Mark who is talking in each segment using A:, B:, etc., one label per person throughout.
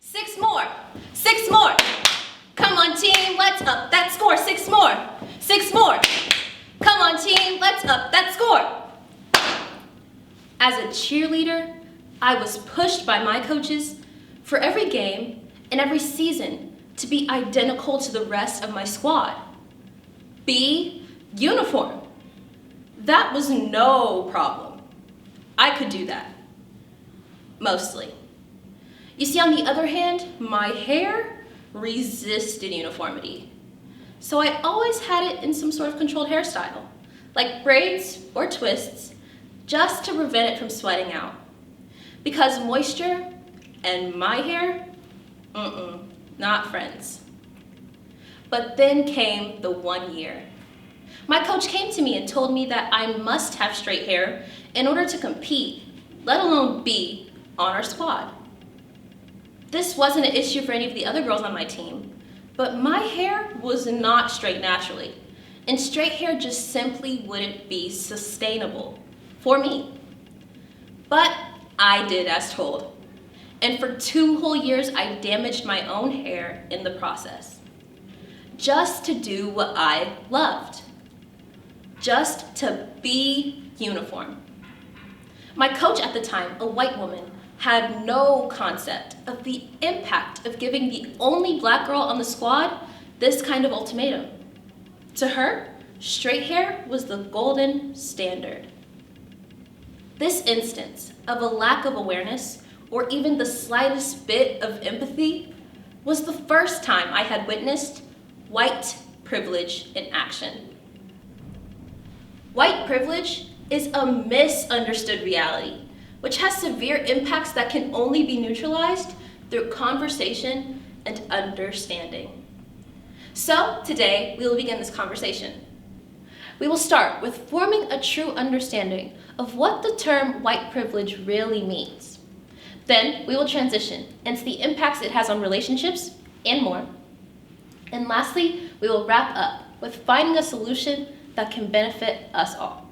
A: Six more. Six more. Come on, team, let's up that score. Six more. Six more. Come on, team, let's up that score. As a cheerleader, I was pushed by my coaches for every game and every season to be identical to the rest of my squad. Be uniform. That was no problem. I could do that. Mostly. You see, on the other hand, my hair resisted uniformity. So I always had it in some sort of controlled hairstyle, like braids or twists, just to prevent it from sweating out. Because moisture and my hair, not friends. But then came the 1 year. My coach came to me and told me that I must have straight hair in order to compete, let alone be on our squad. This wasn't an issue for any of the other girls on my team, but my hair was not straight naturally, and straight hair just simply wouldn't be sustainable for me. But I did as told, and for 2 whole years I damaged my own hair in the process, just to do what I loved, just to be uniform. My coach at the time, a white woman, had no concept of the impact of giving the only black girl on the squad this kind of ultimatum. To her, straight hair was the golden standard. This instance of a lack of awareness, or even the slightest bit of empathy, was the first time I had witnessed white privilege in action. White privilege is a misunderstood reality, which has severe impacts that can only be neutralized through conversation and understanding. So today, we will begin this conversation. We will start with forming a true understanding of what the term white privilege really means. Then we will transition into the impacts it has on relationships and more. And lastly, we will wrap up with finding a solution that can benefit us all.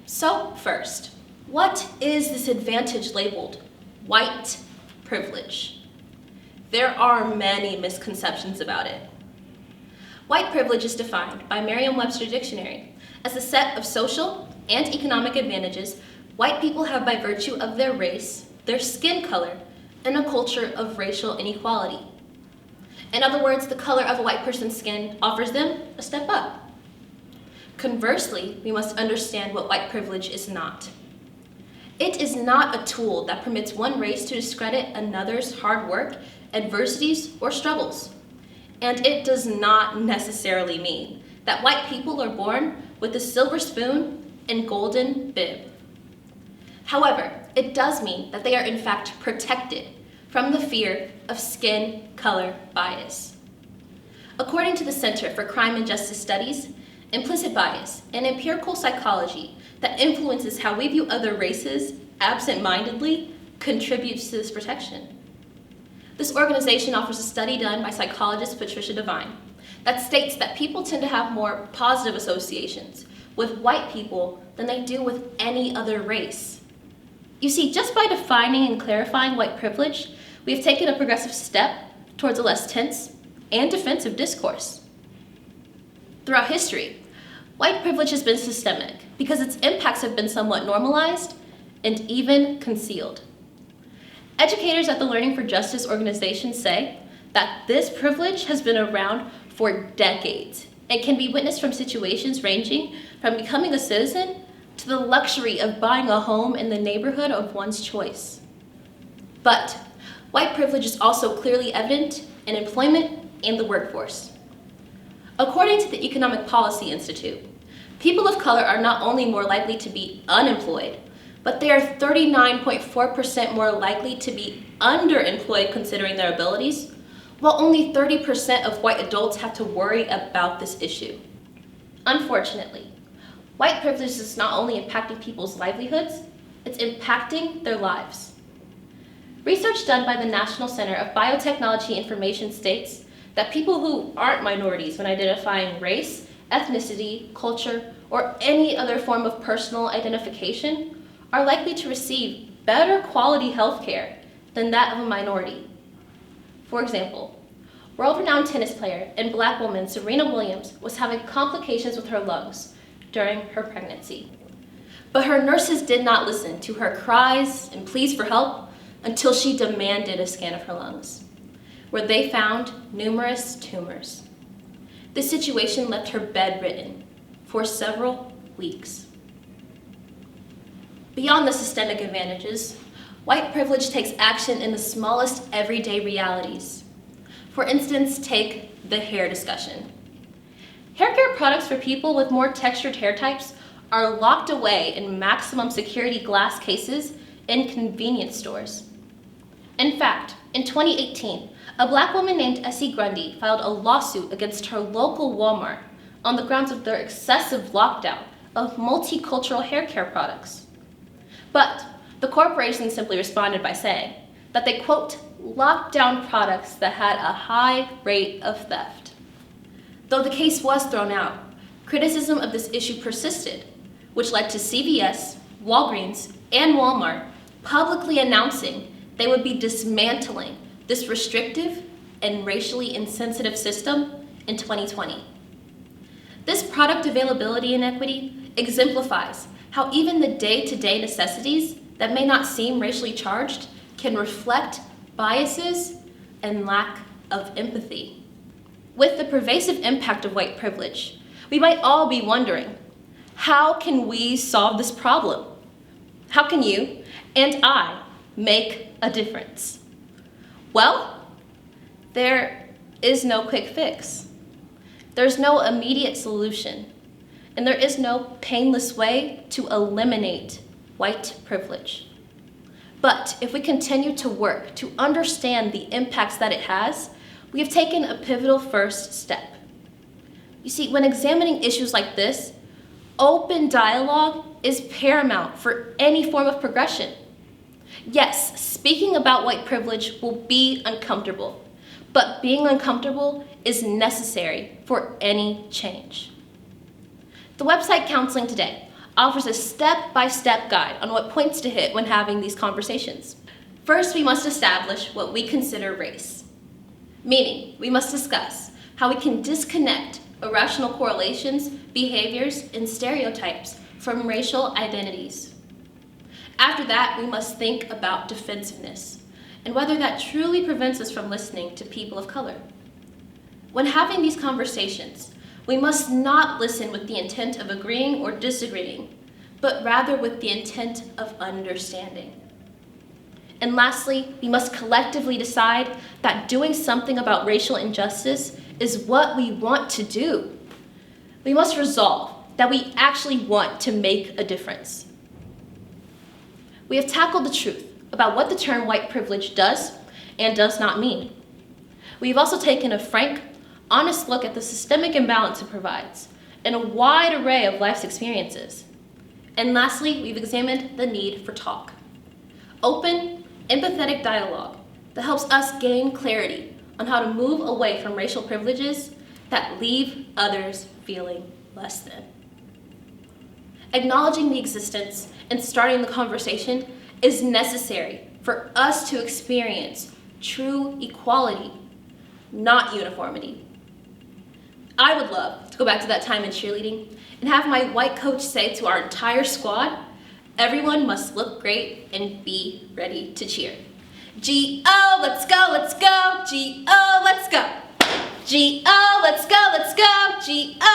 A: So first, what is this advantage labeled white privilege? There are many misconceptions about it. White privilege is defined by Merriam-Webster Dictionary as a set of social and economic advantages white people have by virtue of their race, their skin color, and a culture of racial inequality. In other words, the color of a white person's skin offers them a step up. Conversely, we must understand what white privilege is not. It is not a tool that permits one race to discredit another's hard work, adversities, or struggles. And it does not necessarily mean that white people are born with a silver spoon and golden bib. However, it does mean that they are in fact protected from the fear of skin color bias. According to the Center for Crime and Justice Studies, implicit bias, an empirical psychology that influences how we view other races absent-mindedly, contributes to this protection. This organization offers a study done by psychologist Patricia Devine that states that people tend to have more positive associations with white people than they do with any other race. You see, just by defining and clarifying white privilege, we have taken a progressive step towards a less tense and defensive discourse. Throughout history, white privilege has been systemic because its impacts have been somewhat normalized and even concealed. Educators at the Learning for Justice organization say that this privilege has been around for decades and can be witnessed from situations ranging from becoming a citizen to the luxury of buying a home in the neighborhood of one's choice. But white privilege is also clearly evident in employment and the workforce. According to the Economic Policy Institute, people of color are not only more likely to be unemployed, but they are 39.4% more likely to be underemployed considering their abilities, while only 30% of white adults have to worry about this issue. Unfortunately, white privilege is not only impacting people's livelihoods, it's impacting their lives. Research done by the National Center of Biotechnology Information states that people who aren't minorities when identifying race, ethnicity, culture, or any other form of personal identification are likely to receive better quality health care than that of a minority. For example, world-renowned tennis player and Black woman Serena Williams was having complications with her lungs during her pregnancy. But her nurses did not listen to her cries and pleas for help until she demanded a scan of her lungs, where they found numerous tumors. This situation left her bedridden for several weeks. Beyond the systemic advantages, white privilege takes action in the smallest everyday realities. For instance, take the hair discussion. Hair care products for people with more textured hair types are locked away in maximum security glass cases in convenience stores. In fact, in 2018, a Black woman named Essie Grundy filed a lawsuit against her local Walmart on the grounds of their excessive lockdown of multicultural hair care products. But the corporation simply responded by saying that they, quote, locked down products that had a high rate of theft. Though the case was thrown out, criticism of this issue persisted, which led to CVS, Walgreens, and Walmart publicly announcing they would be dismantling this restrictive and racially insensitive system in 2020. This product availability inequity exemplifies how even the day-to-day necessities that may not seem racially charged can reflect biases and lack of empathy. With the pervasive impact of white privilege, we might all be wondering, how can we solve this problem? How can you and I make a difference? Well, there is no quick fix. There's no immediate solution, and there is no painless way to eliminate white privilege. But if we continue to work to understand the impacts that it has, we have taken a pivotal first step. You see, when examining issues like this, open dialogue is paramount for any form of progression. Yes, speaking about white privilege will be uncomfortable, but being uncomfortable is necessary for any change. The website Counseling Today offers a step-by-step guide on what points to hit when having these conversations. First, we must establish what we consider race, meaning we must discuss how we can disconnect irrational correlations, behaviors, and stereotypes from racial identities. After that, we must think about defensiveness and whether that truly prevents us from listening to people of color. When having these conversations, we must not listen with the intent of agreeing or disagreeing, but rather with the intent of understanding. And lastly, we must collectively decide that doing something about racial injustice is what we want to do. We must resolve that we actually want to make a difference. We have tackled the truth about what the term white privilege does and does not mean. We've also taken a frank, honest look at the systemic imbalance it provides and a wide array of life's experiences. And lastly, we've examined the need for talk. Open, empathetic dialogue that helps us gain clarity on how to move away from racial privileges that leave others feeling less than. Acknowledging the existence and starting the conversation is necessary for us to experience true equality, not uniformity. I would love to go back to that time in cheerleading and have my white coach say to our entire squad, everyone must look great and be ready to cheer. G-O, let's go, let's go. G-O, let's go. G-O, let's go, let's go. G-O.